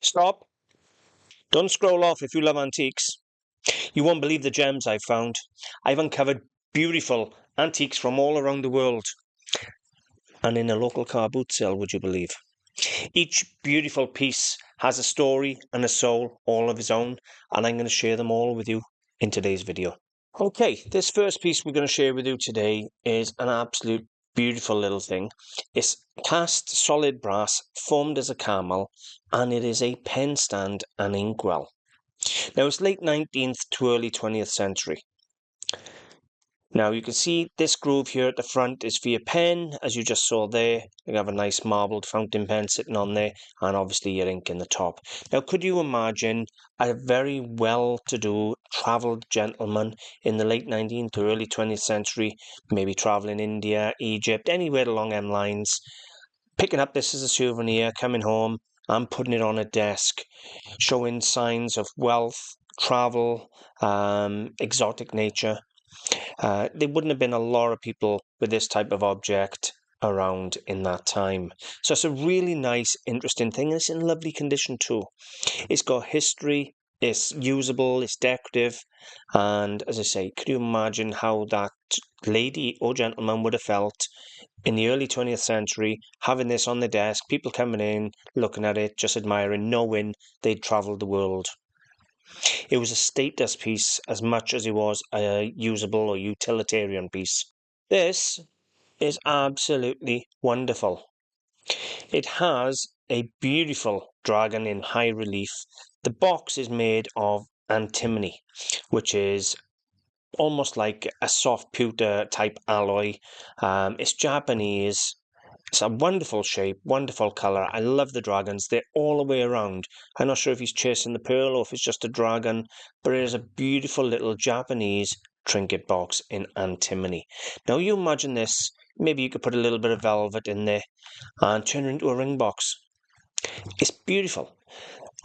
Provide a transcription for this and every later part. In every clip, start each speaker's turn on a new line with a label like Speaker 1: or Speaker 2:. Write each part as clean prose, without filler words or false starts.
Speaker 1: Stop. Don't scroll off if you love antiques. You won't believe the gems I've found. I've uncovered beautiful antiques from all around the world. And in a local car boot sale, would you believe? Each beautiful piece has a story and a soul all of its own, and I'm going to share them all with you in today's video. Okay, this first piece we're going to share with you today is an absolute beautiful little thing. It's cast solid brass formed as a camel, and it is a pen stand and inkwell. Now it's late 19th to early 20th century. Now you can see this groove here at the front is for your pen, as you just saw there. You have a nice marbled fountain pen sitting on there, and obviously your ink in the top. Now could you imagine a very well-to-do travelled gentleman in the late 19th to early 20th century, maybe travelling India, Egypt, anywhere along them lines, picking up this as a souvenir, coming home and putting it on a desk, showing signs of wealth, travel, exotic nature. There wouldn't have been a lot of people with this type of object around in that time. So it's a really nice, interesting thing. And it's in lovely condition too. It's got history, it's usable, it's decorative. And as I say, could you imagine how that lady or gentleman would have felt in the early 20th century, having this on the desk, people coming in, looking at it, just admiring, knowing they'd travelled the world. It was a status piece as much as it was a usable or utilitarian piece. This is absolutely wonderful. It has a beautiful dragon in high relief. The box is made of antimony, which is almost like a soft pewter type alloy. It's Japanese. It's a wonderful shape, wonderful colour. I love the dragons. They're all the way around. I'm not sure if he's chasing the pearl or if it's just a dragon, but it is a beautiful little Japanese trinket box in antimony. Now you imagine this, maybe you could put a little bit of velvet in there and turn it into a ring box. It's beautiful.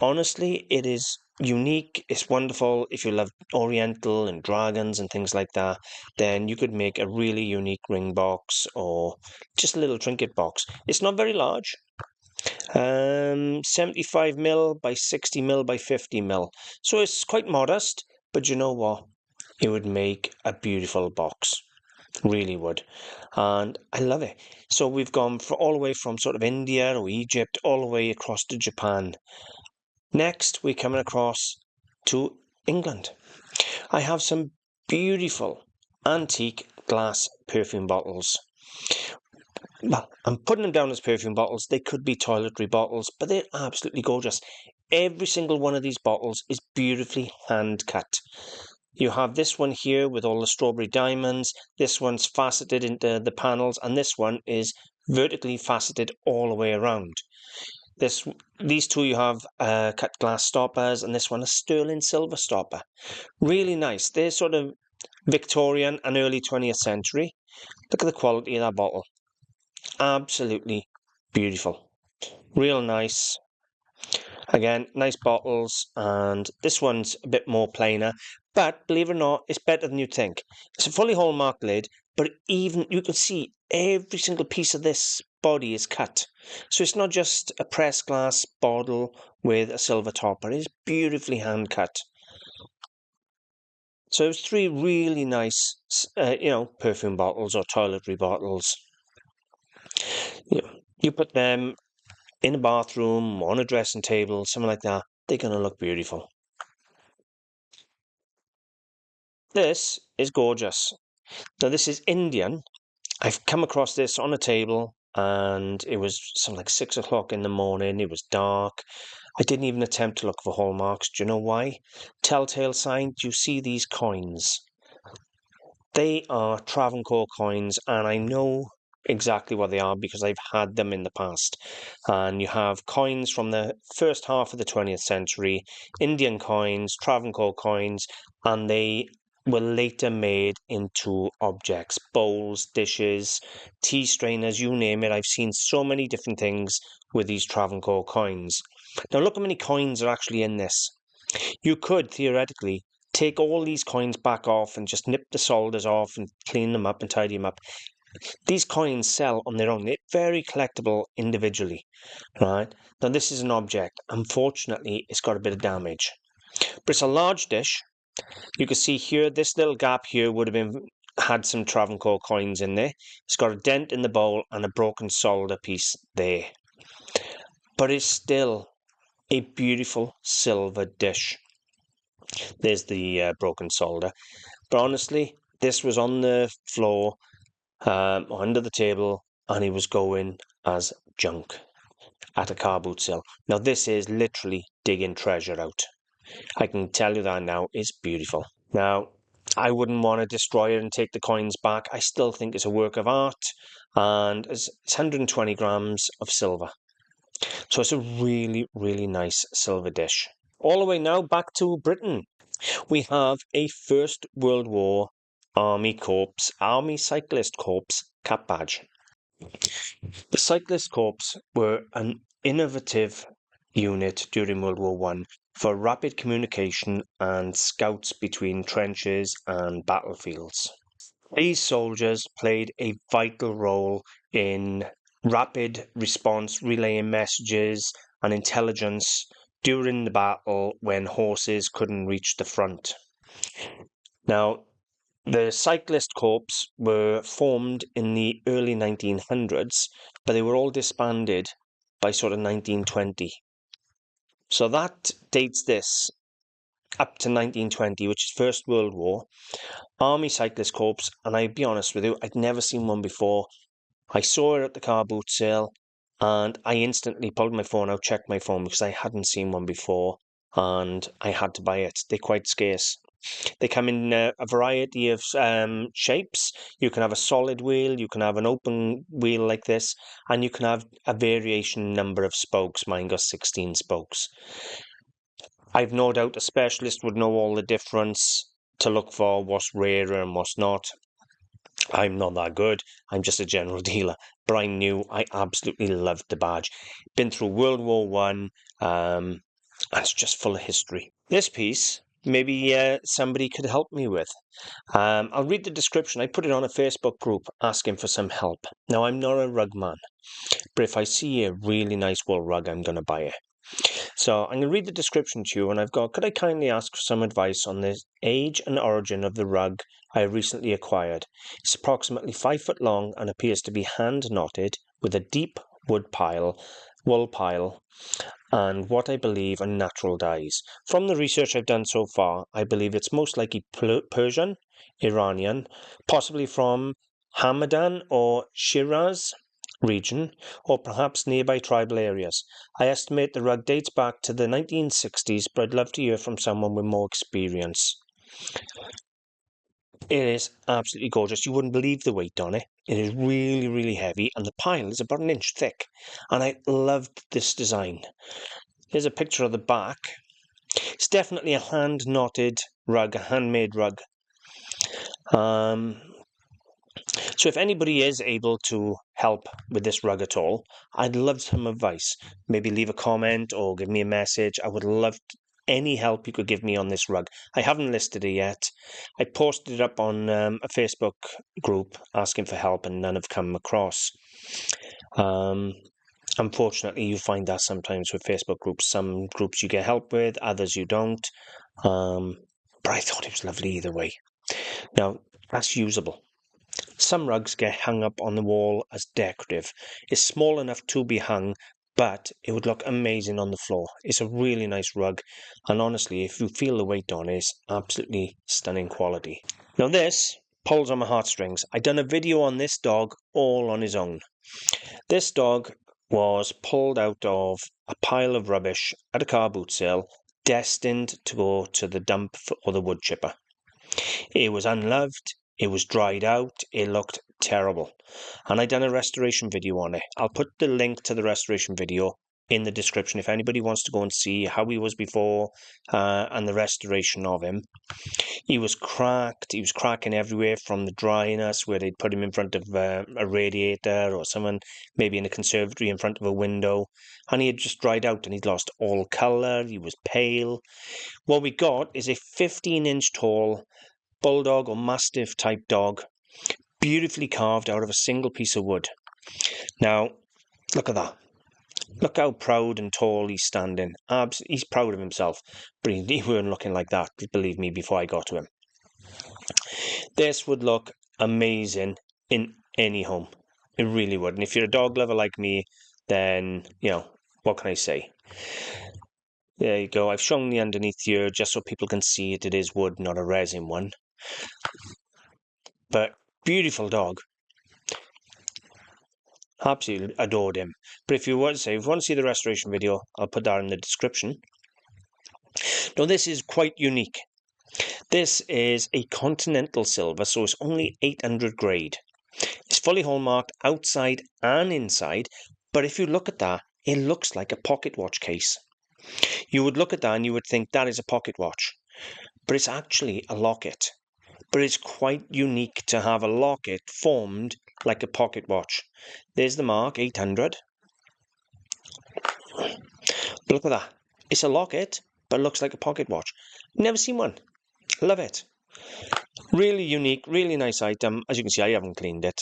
Speaker 1: Honestly, it is unique. It's wonderful. If you love Oriental and dragons and things like that, then you could make a really unique ring box or just a little trinket box. It's not very large. 75mm by 60mm by 50mm. So it's quite modest, but you know what? It would make a beautiful box. Really would. And I love it. So we've gone all the way from sort of India or Egypt all the way across to Japan. Next, we're coming across to England. I have some beautiful antique glass perfume bottles. Well, I'm putting them down as perfume bottles. They could be toiletry bottles, but they're absolutely gorgeous. Every single one of these bottles is beautifully hand cut. You have this one here with all the strawberry diamonds. This one's faceted into the panels, and this one is vertically faceted all the way around. These two you have cut glass stoppers, and this one a sterling silver stopper. Really nice. They're sort of Victorian and early 20th century. Look at the quality of that bottle. Absolutely beautiful. Real nice. Again, nice bottles, and this one's a bit more plainer, but believe it or not, it's better than you think. It's a fully hallmark lid, but even you can see every single piece of this body is cut. So it's not just a pressed glass bottle with a silver topper, it's beautifully hand cut. So it's three really nice, perfume bottles or toiletry bottles. You put them in a bathroom, on a dressing table, something like that, they're going to look beautiful. This is gorgeous. Now this is Indian. I've come across this on a table and it was something like 6 o'clock in the morning. It was dark. I didn't even attempt to look for hallmarks. Do you know why? Telltale sign, do you see these coins? They are Travenor coins, and I know exactly what they are because I've had them in the past. And you have coins from the first half of the 20th century, Indian coins, Travenor coins, and they were later made into objects, bowls, dishes, tea strainers, you name it. I've seen so many different things with these Travenor coins. Now look how many coins are actually in this. You could theoretically take all these coins back off and just nip the solders off and clean them up and tidy them up. these coins sell on their own. They're very collectible individually, right? Now this is an object. Unfortunately, it's got a bit of damage, but it's a large dish. You can see here, this little gap here would have had some Travenor coins in there. It's got a dent in the bowl and a broken solder piece there, but it's still a beautiful silver dish. There's the broken solder, but honestly, this was on the floor, under the table, and it was going as junk at a car boot sale. Now this is literally digging treasure out. I can tell you that now. It's beautiful. Now, I wouldn't want to destroy it and take the coins back. I still think it's a work of art, and it's 120 grams of silver. So it's a really, really nice silver dish. All the way now back to Britain. We have a First World War Army Cyclist Corps cap badge. The Cyclist Corps were an innovative unit during World War I for rapid communication and scouts between trenches and battlefields. These soldiers played a vital role in rapid response, relaying messages and intelligence during the battle when horses couldn't reach the front. Now, the Cyclist Corps were formed in the early 1900s, but they were all disbanded by sort of 1920. So that dates this up to 1920, which is First World War. Army Cyclist Corps, and I'll be honest with you, I'd never seen one before. I saw it at the car boot sale, and I instantly pulled my phone out, checked my phone, because I hadn't seen one before, and I had to buy it. They're quite scarce. They come in a variety of shapes. You can have a solid wheel, you can have an open wheel like this, and you can have a variation number of spokes. Mine got 16 spokes. I've no doubt a specialist would know all the difference to look for, what's rarer and what's not. I'm not that good. I'm just a general dealer. But I knew I absolutely loved the badge. Been through World War One, and it's just full of history. This piece, maybe somebody could help me with. I'll read the description. I put it on a Facebook group asking for some help. Now, I'm not a rug man, but if I see a really nice wool rug, I'm going to buy it. So I'm going to read the description to you, and I've got, could I kindly ask for some advice on the age and origin of the rug I recently acquired? It's approximately 5 foot long and appears to be hand knotted with a deep wool pile, and what I believe are natural dyes. From the research I've done so far, I believe it's most likely Persian, Iranian, possibly from Hamadan or Shiraz region, or perhaps nearby tribal areas. I estimate the rug dates back to the 1960s, but I'd love to hear from someone with more experience. It is absolutely gorgeous. You wouldn't believe the weight on it. It is really, really heavy, and the pile is about an inch thick, and I loved this design. Here's a picture of the back. It's definitely a hand-knotted rug, a handmade rug. So if anybody is able to help with this rug at all, I'd love some advice. Maybe leave a comment or give me a message. I would love any help you could give me on this rug. I haven't listed it yet. I posted it up on a Facebook group asking for help, and none have come across. Unfortunately, you find that sometimes with Facebook groups. Some groups you get help with, others you don't. But I thought it was lovely either way. Now, that's usable. Some rugs get hung up on the wall as decorative. It's small enough to be hung, but it would look amazing on the floor. It's a really nice rug, and honestly, if you feel the weight on it, it's absolutely stunning quality. Now this pulls on my heartstrings. I done a video on this dog all on his own. This dog was pulled out of a pile of rubbish at a car boot sale, destined to go to the dump or the wood chipper. It was unloved. It was dried out. It looked terrible. And I done a restoration video on it. I'll put the link to the restoration video in the description if anybody wants to go and see how he was before and the restoration of him. He was cracked. He was cracking everywhere from the dryness where they'd put him in front of a radiator or someone maybe in a conservatory in front of a window. And he had just dried out and he'd lost all colour. He was pale. What we got is a 15-inch tall bulldog or mastiff type dog, beautifully carved out of a single piece of wood. Now, look at that. Look how proud and tall he's standing. He's proud of himself, but he weren't looking like that, believe me, before I got to him. This would look amazing in any home. It really would. And if you're a dog lover like me, then, you know, what can I say? There you go. I've shown the underneath here just so people can see it. It is wood, not a resin one. But beautiful dog. Absolutely adored him. But if you want to see the restoration video, I'll put that in the description. Now this is quite unique. This is a Continental silver, so it's only 800 grade. It's fully hallmarked outside and inside, but if you look at that, it looks like a pocket watch case. You would look at that and you would think that is a pocket watch, but it's actually a locket. But it's quite unique to have a locket formed like a pocket watch. There's the mark, 800. Look at that. It's a locket, but it looks like a pocket watch. Never seen one. Love it. Really unique, really nice item. As you can see, I haven't cleaned it.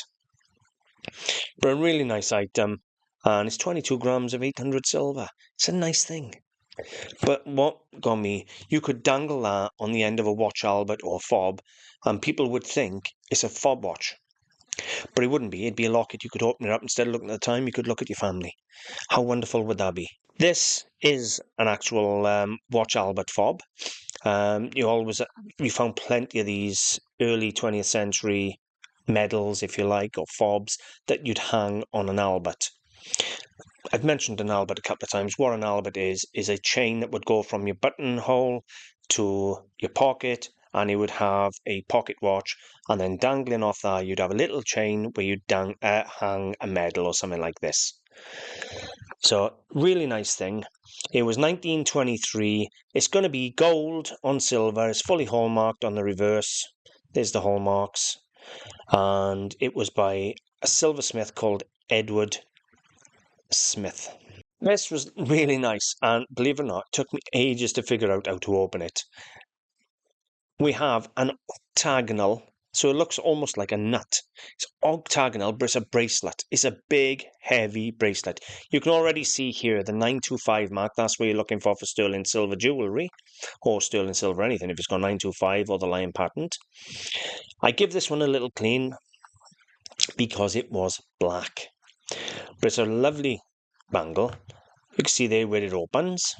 Speaker 1: But a really nice item. And it's 22 grams of 800 silver. It's a nice thing. But what got me, you could dangle that on the end of a watch albert or fob, and people would think it's a fob watch. But it wouldn't be. It'd be a locket. You could open it up. Instead of looking at the time, you could look at your family. How wonderful would that be? This is an actual watch albert fob. You found plenty of these early 20th century medals, if you like, or fobs that you'd hang on an albert. I've mentioned an albert a couple of times. What an albert is a chain that would go from your buttonhole to your pocket, and it would have a pocket watch, and then dangling off there, you'd have a little chain where you'd hang a medal or something like this. So, really nice thing. It was 1923. It's going to be gold on silver. It's fully hallmarked on the reverse. There's the hallmarks. And it was by a silversmith called Edward Smith. This was really nice, and believe it or not, it took me ages to figure out how to open it. We have an octagonal, so it looks almost like a nut. It's octagonal, but it's a bracelet. It's a big, heavy bracelet. You can already see here the 925 mark. That's where you're looking for sterling silver jewellery, or sterling silver anything, if it's got 925 or the lion patent. I give this one a little clean because it was black. But it's a lovely bangle. You can see there where it opens.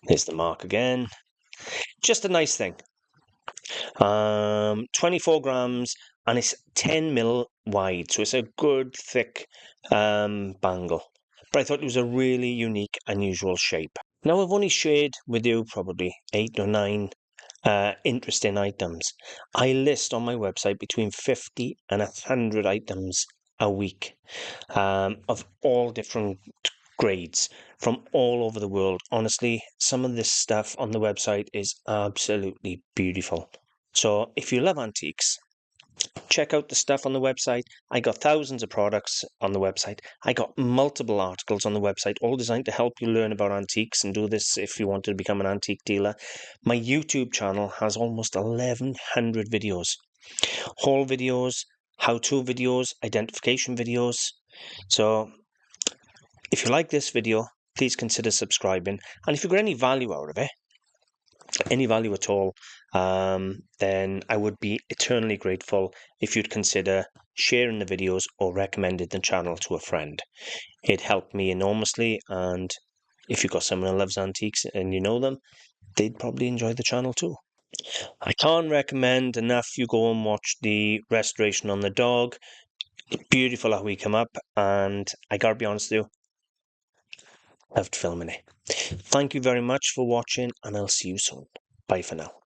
Speaker 1: There's the mark again. Just a nice thing. 24 grams, and it's 10 mil wide, so it's a good thick bangle. But I thought it was a really unique, unusual shape. Now I've only shared with you probably 8 or 9 interesting items. I list on my website between 50 and 100 items a week of all different grades from all over the world. Honestly, some of this stuff on the website is absolutely beautiful. So if you love antiques, check out the stuff on the website. I got thousands of products on the website. I got multiple articles on the website, all designed to help you learn about antiques and do this if you want to become an antique dealer. My YouTube channel has almost 1,100 videos. Haul videos, how-to videos, identification videos. So if you like this video, please consider subscribing. And if you got any value out of it, any value at all, then I would be eternally grateful if you'd consider sharing the videos or recommending the channel to a friend. It helped me enormously, and if you've got someone who loves antiques and you know them, they'd probably enjoy the channel too. I can't recommend enough you go and watch the restoration on the dog. It's beautiful how we come up, and I gotta be honest with you, loved filming it. Thank you very much for watching, and I'll see you soon. Bye for now.